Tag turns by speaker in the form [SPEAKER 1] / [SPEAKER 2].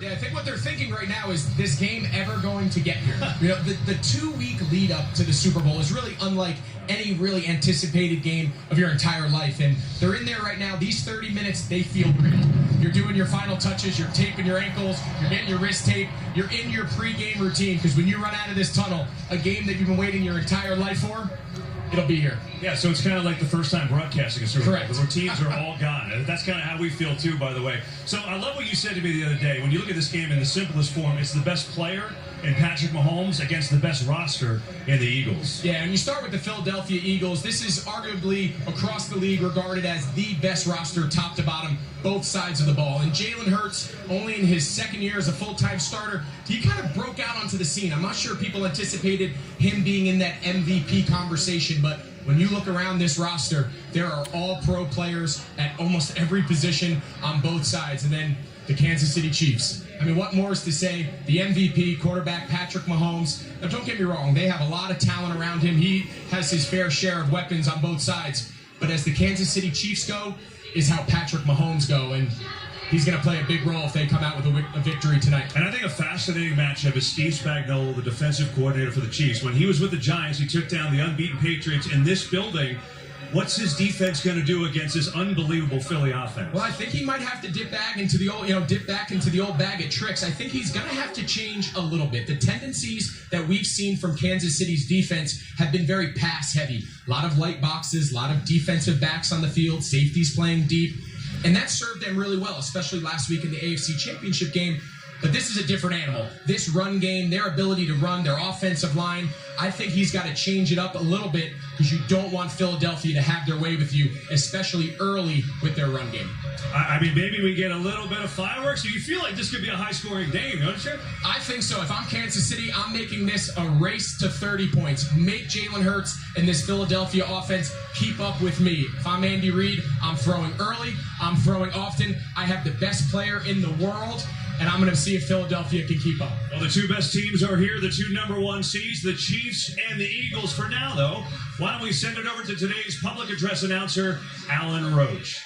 [SPEAKER 1] Yeah, I think what they're thinking right now is this game ever going to get here? You know, the 2-week lead up to the Super Bowl is really unlike any really anticipated game of your entire life. And they're in there right now. These 30 minutes, they feel real. You're doing your final touches, you're taping your ankles, you're getting your wrist tape, you're in your pre-game routine, because when you run out of this tunnel, a game that you've been waiting your entire life for, it'll be here.
[SPEAKER 2] Yeah, so it's kind of like the first time broadcasting a Super Bowl.
[SPEAKER 1] Correct.
[SPEAKER 2] The routines are all gone. That's kind of how we feel, too, by the way. So I love what you said to me the other day. When you look at this game in the simplest form, it's the best player in Patrick Mahomes against the best roster in the Eagles.
[SPEAKER 1] Yeah, and you start with the Philadelphia Eagles. This is arguably, across the league, regarded as the best roster, top to bottom, both sides of the ball. And Jalen Hurts, only in his second year as a full-time starter, he kind of broke out onto the scene. I'm not sure people anticipated him being in that MVP conversation, but when you look around this roster, there are all pro players at almost every position on both sides. And then the Kansas City Chiefs. I mean, what more is to say? The MVP, quarterback Patrick Mahomes. Now, don't get me wrong. They have a lot of talent around him. He has his fair share of weapons on both sides. But as the Kansas City Chiefs go, is how Patrick Mahomes go. And he's going to play a big role if they come out with a victory tonight.
[SPEAKER 2] And I think a fascinating matchup is Steve Spagnuolo, the defensive coordinator for the Chiefs. When he was with the Giants, he took down the unbeaten Patriots in this building. What's his defense going to do against this unbelievable Philly offense?
[SPEAKER 1] Well, I think he might have to dip back into the old bag of tricks. I think he's going to have to change a little bit. The tendencies that we've seen from Kansas City's defense have been very pass heavy. A lot of light boxes, a lot of defensive backs on the field, safeties playing deep. And that served them really well, especially last week in the AFC Championship game. But this is a different animal. This run game, their ability to run, their offensive line, I think he's got to change it up a little bit, because you don't want Philadelphia to have their way with you, especially early with their run game.
[SPEAKER 2] I mean, maybe we get a little bit of fireworks. So you feel like this could be a high-scoring game, don't you?
[SPEAKER 1] I think so. If I'm Kansas City, I'm making this a race to 30 points. Make Jalen Hurts and this Philadelphia offense keep up with me. If I'm Andy Reid, I'm throwing early. I'm throwing often. I have the best player in the world, and I'm going to see if Philadelphia can keep up.
[SPEAKER 2] Well, the two best teams are here, the two #1 seeds, the Chiefs and the Eagles. For now, though, why don't we send it over to today's public address announcer, Alan Roach.